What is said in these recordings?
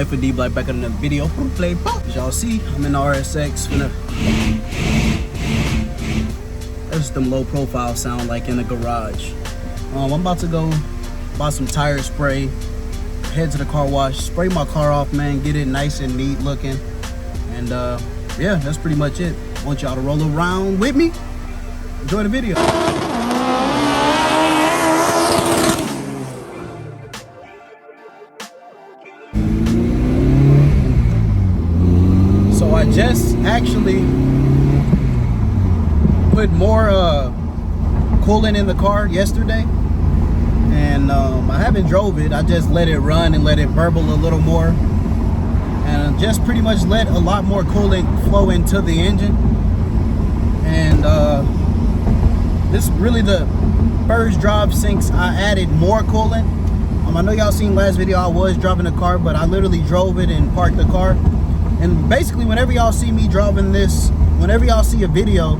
K24 Rsx back in another video. As y'all see, I'm in the RSX. That's them low profile sound like in a garage. I'm about to go buy some tire spray, head to the car wash, spray my car off, man, get it nice and neat looking. And yeah, that's pretty much it. I want y'all to roll around with me. Enjoy the video. So I just actually put more coolant in the car yesterday, and I haven't drove it. I just let it run and let it burble a little more, and just pretty much let a lot more coolant flow into the engine. And this really the first drive since I added more coolant. I know y'all seen last video I was driving the car, but I literally drove it and parked the car. And basically whenever y'all see me driving this, whenever y'all see a video,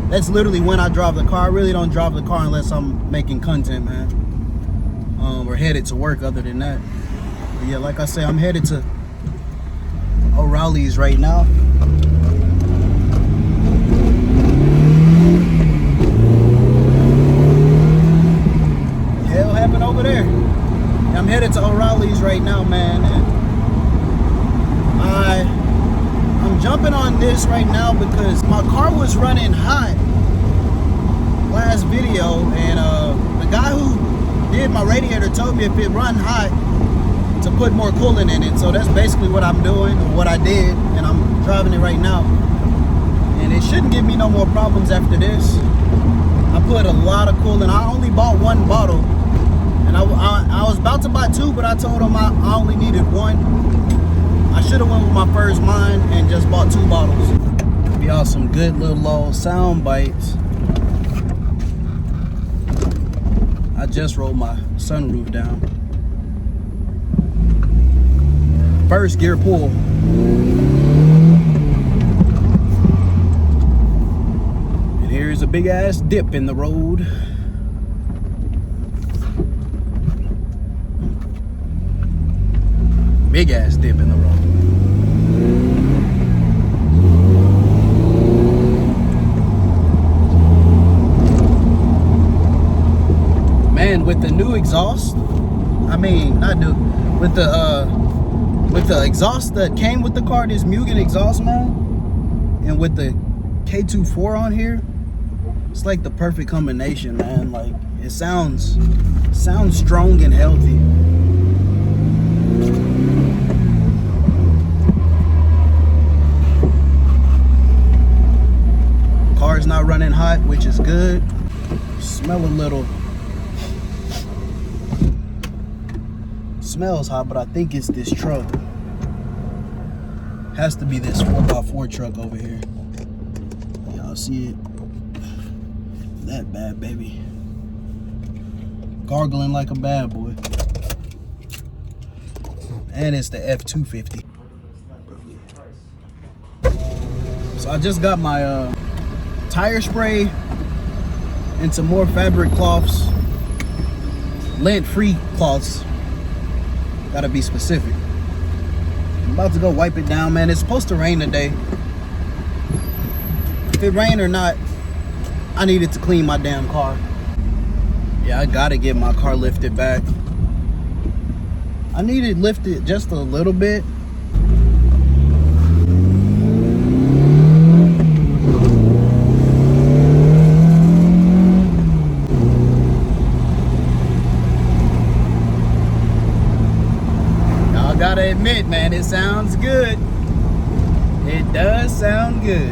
that's literally when I drive the car. I really don't drive the car unless I'm making content, man. We're headed to work other than that. But yeah, like I say, I'm headed to O'Reilly's right now. Hell happened over there. Yeah, I'm headed to O'Reilly's right now, man. And I'm jumping on this right now because my car was running hot last video, and the guy who did my radiator told me if it run hot to put more coolant in it. So that's basically what I'm doing, or what I did, and I'm driving it right now. And it shouldn't give me no more problems after this. I put a lot of coolant. I only bought one bottle, and I was about to buy two, but I told him I only needed one. I should have went with my first mind and just bought two bottles. Give y'all some good little sound bites. I just rolled my sunroof down. First gear pull. And here's a big ass dip in the road. Big ass dip in the road. Man, with the new exhaust, I mean, not new, with the exhaust that came with the car, this Mugen exhaust, man, and with the K24 on here, it's like the perfect combination, man. Like, it sounds strong and healthy. Car's not running hot, which is good. Smell a little. Smells hot, but I think it's this truck. Has to be this 4x4 truck over here. Y'all see it? That bad, baby. Gargling like a bad boy. And it's the F250. So I just got my tire spray and some more fabric cloths, lint-free cloths. Gotta be specific. I'm about to go wipe it down, man. It's supposed to rain today. If it rain or not, I needed to clean my damn car. Yeah, I gotta get my car lifted back. I need it lifted just a little bit. Gotta admit, man, it sounds good. It does sound good.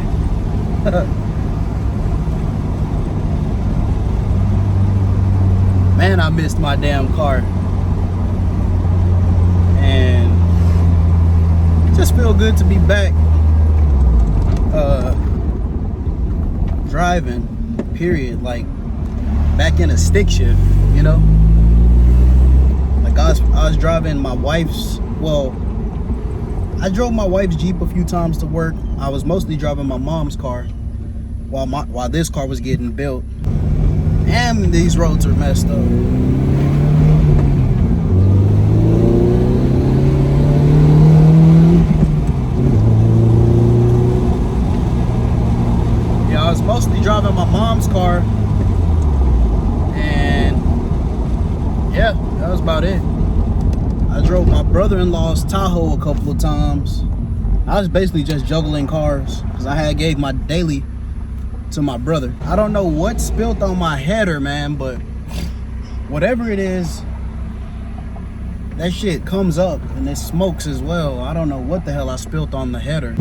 Man, I missed my damn car. And it just feels good to be back driving, period. Like, back in a stick shift, you know? Like, I was driving my wife's, well, I drove my wife's Jeep a few times to work. I was mostly driving my mom's car while this car was getting built. And these roads are messed up. driving my mom's car, and yeah, that was about it. I drove my brother-in-law's Tahoe a couple of times. I was basically just juggling cars because I had gave my daily to my brother. I don't know what spilled on my header, man, but whatever it is, that shit comes up and it smokes as well. I don't know what the hell I spilled on the header.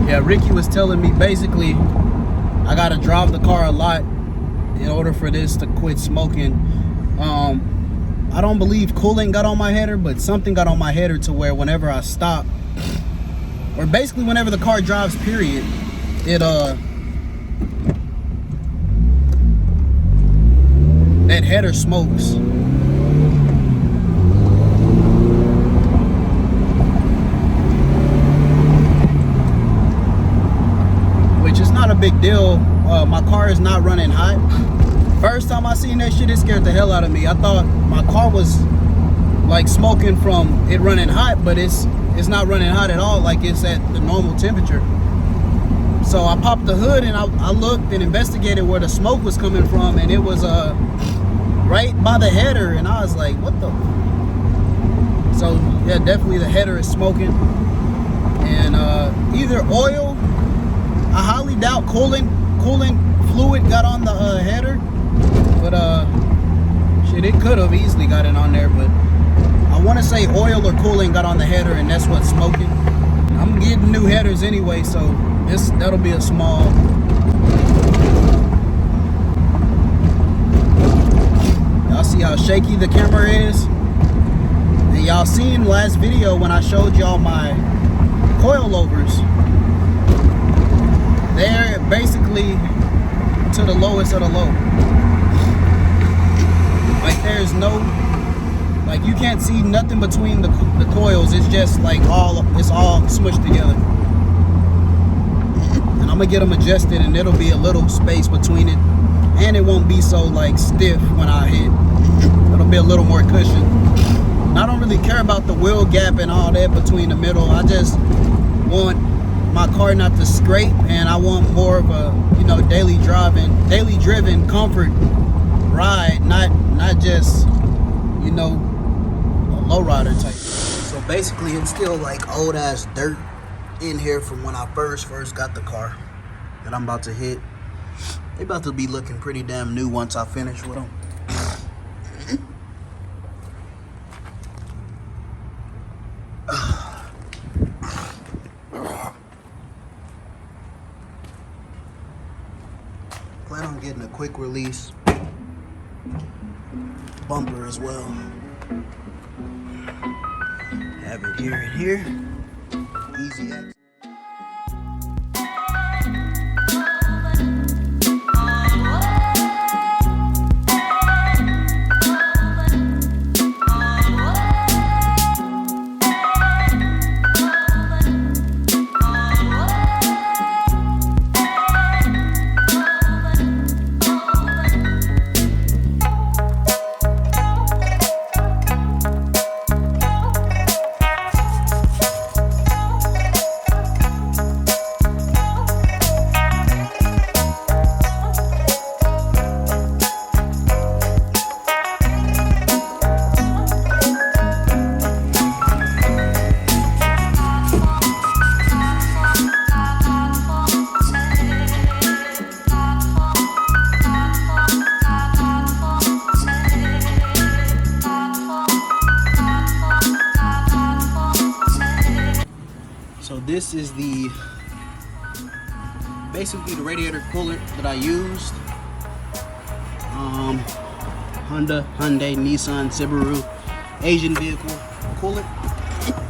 Yeah, Ricky was telling me basically I gotta drive the car a lot in order for this to quit smoking. I don't believe coolant got on my header, but something got on my header to where whenever I stop, or basically whenever the car drives, period, it that header smokes. Which is not a big deal. My car is not running hot. First time I seen that shit, it scared the hell out of me. I thought my car was like smoking from it running hot, but it's not running hot at all, like it's at the normal temperature. So I popped the hood and I looked and investigated where the smoke was coming from, and it was right by the header, and I was like, what the? So yeah, definitely the header is smoking. And either oil, I highly doubt coolant fluid got on the header, but shit, it could have easily got it on there, but I want to say oil or coolant got on the header, and that's what's smoking. I'm getting new headers anyway, so that'll be a small. Y'all see how shaky the camera is? And y'all seen last video when I showed y'all my coilovers. They're basically to the lowest of the low. Like there's no, like you can't see nothing between the coils. It's just like it's all smushed together. And I'm gonna get them adjusted, and it'll be a little space between it, and it won't be so like stiff when I hit. It'll be a little more cushion. And I don't really care about the wheel gap and all that between the middle. I just want my car not to scrape, and I want more of a, you know, daily driven comfort ride, not just, you know, a lowrider type. So basically it's still like old ass dirt in here from when I first got the car that I'm about to hit. They about to be looking pretty damn new once I finish with them. Plan on getting a quick release bumper as well. Have it here and here. Easy access. This is basically the radiator coolant that I used. Hyundai, Nissan, Subaru, Asian vehicle coolant.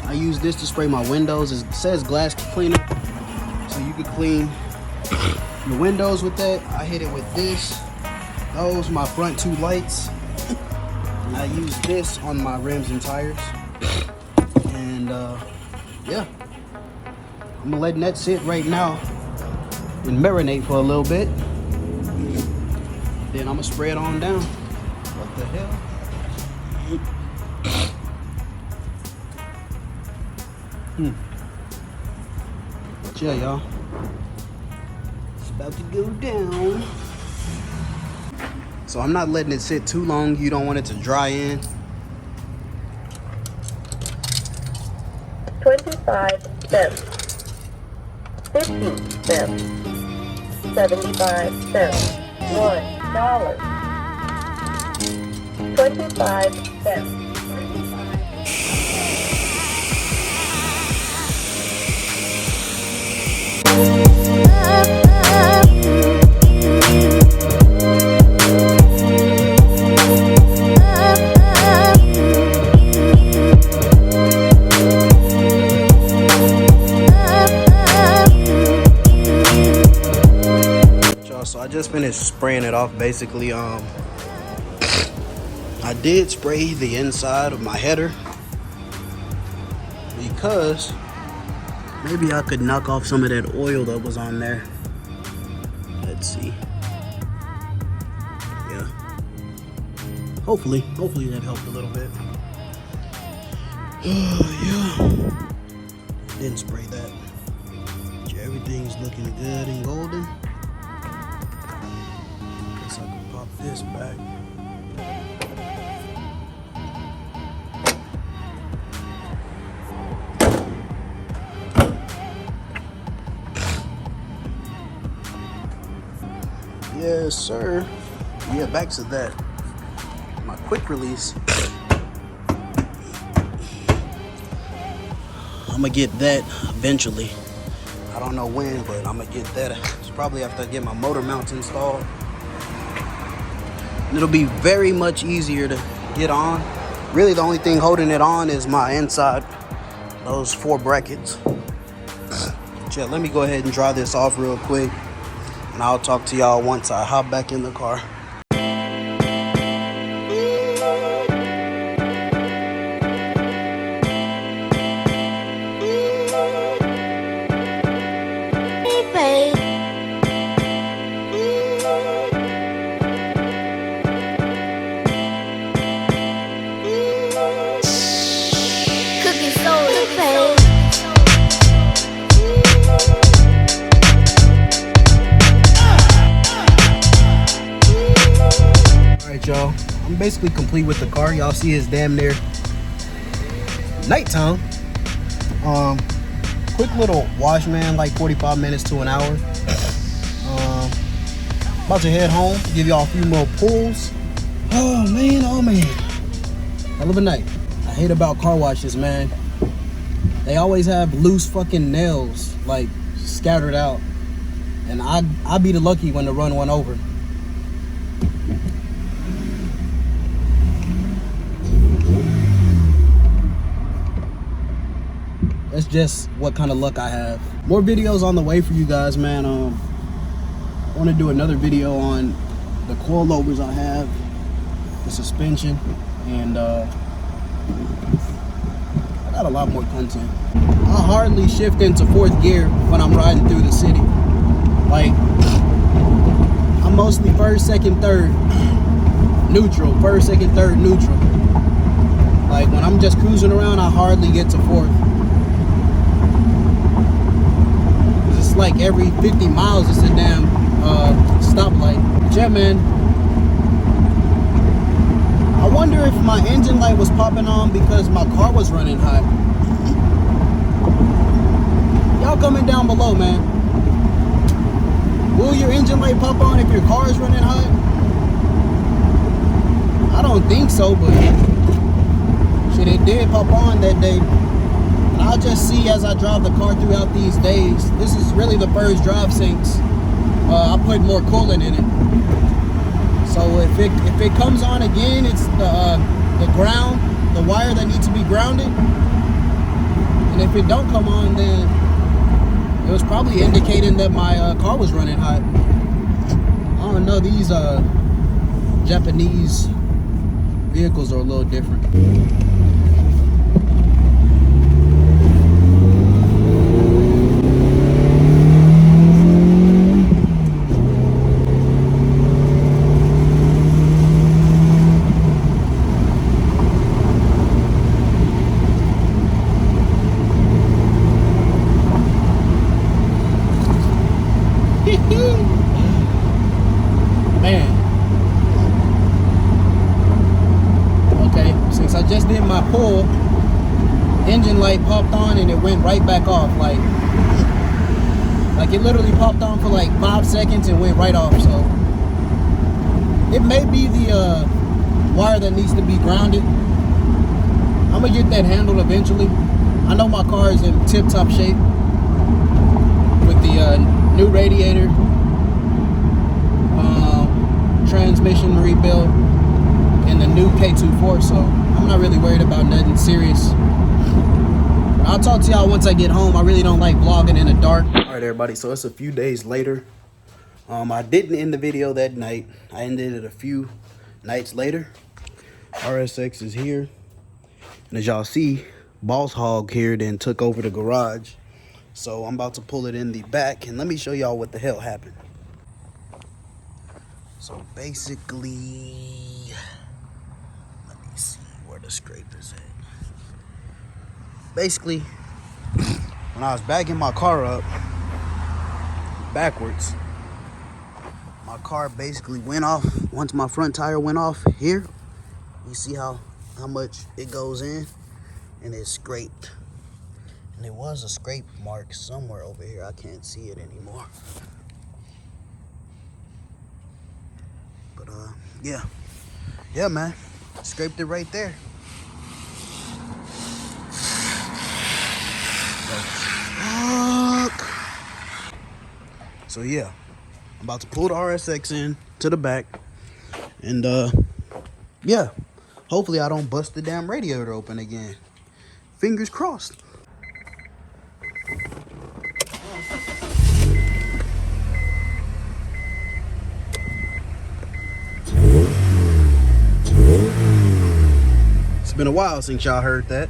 I use this to spray my windows. It says glass cleaner, so you can clean your windows with that. I hit it with this. Those my front two lights. And I use this on my rims and tires. And yeah. I'm gonna let that sit right now and marinate for a little bit. Then I'm gonna spray it on down. What the hell? But yeah, y'all, it's about to go down. So I'm not letting it sit too long. You don't want it to dry in. 25 cents, 50 cents, 75 cents, $1, 25 cents. So I just finished spraying it off. Basically, I did spray the inside of my header because maybe I could knock off some of that oil that was on there. Let's see. Yeah. Hopefully that helped a little bit. Yeah. Didn't spray that. Everything's looking good and golden. Guess I can pop this back. Yes, sir. Yeah, back to that. My quick release. I'm gonna get that eventually. I don't know when, but I'm gonna get that. It's probably after I get my motor mounts installed. And it'll be very much easier to get on. Really, the only thing holding it on is my inside, those 4 brackets. Yeah, let me go ahead and dry this off real quick, and I'll talk to y'all once I hop back in the car. Y'all, I'm basically complete with the car. Y'all see it's damn near nighttime. Quick little wash, man, like 45 minutes to an hour. About to head home, give y'all a few more pulls. Oh man, hell of a night. I hate about car washes, man. They always have loose fucking nails like scattered out, and I be the lucky one to run one over. That's just what kind of luck I have. More videos on the way for you guys, man. I want to do another video on the coilovers I have, the suspension, and I got a lot more content. I hardly shift into 4th gear when I'm riding through the city. Like, I'm mostly 1st, 2nd, 3rd neutral. 1st, 2nd, 3rd neutral. Like, when I'm just cruising around, I hardly get to 4th. Like every 50 miles it's a damn stoplight. Yeah, man, I wonder if my engine light was popping on because my car was running hot. Y'all comment down below, man. Will your engine light pop on if your car is running hot? I don't think so, but shit, it did pop on that day. I'll just see as I drive the car throughout these days. This is really the first drive since I put more coolant in it. So if it comes on again, it's the ground, the wire that needs to be grounded. And if it don't come on, then it was probably indicating that my car was running hot. I don't know, these Japanese vehicles are a little different. light popped on and it went right back off. Like it literally popped on for like 5 seconds and went right off. So it may be the wire that needs to be grounded. I'm gonna get that handled eventually. I know my car is in tip-top shape with the new radiator, transmission rebuild, and the new K24, so I'm not really worried about nothing serious. I'll talk to y'all once I get home. I really don't like vlogging in the dark. All right, everybody, so it's a few days later. I didn't end the video that night. I ended it a few nights later. RSX is here. And as y'all see, Boss Hog here then took over the garage. So I'm about to pull it in the back, and let me show y'all what the hell happened. So basically, let me see where the scraper's at. Basically, when I was backing my car up backwards, my car basically went off. Once my front tire went off here, you see how much it goes in, and it scraped. And there was a scrape mark somewhere over here. I can't see it anymore. But yeah, man, scraped it right there. So yeah, I'm about to pull the RSX in to the back, and yeah, hopefully I don't bust the damn radiator open again. Fingers crossed. It's been a while since y'all heard that.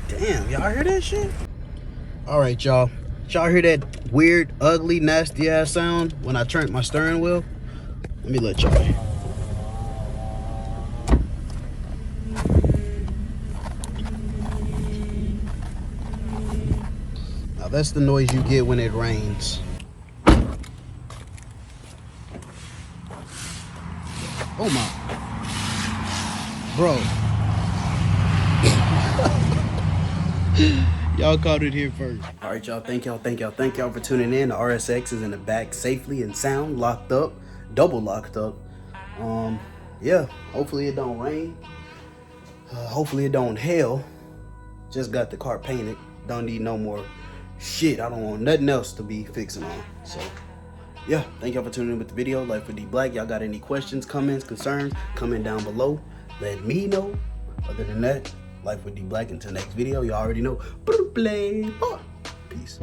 Damn, y'all hear that shit? All right, y'all. Y'all hear that weird, ugly, nasty ass sound when I turned my steering wheel? Let me let y'all hear. Now that's the noise you get when it rains. Oh my. Bro. Y'all caught it here first. All right, y'all. Thank y'all for tuning in. The RSX is in the back safely and sound, locked up, double locked up. Yeah, hopefully it don't rain. Hopefully it don't hail. Just got the car painted. Don't need no more shit. I don't want nothing else to be fixing on. So yeah, thank y'all for tuning in with the video. Life with D Black. Y'all got any questions, comments, concerns, comment down below. Let me know. Other than that, Life with D Black. Until next video, you already know. Peace.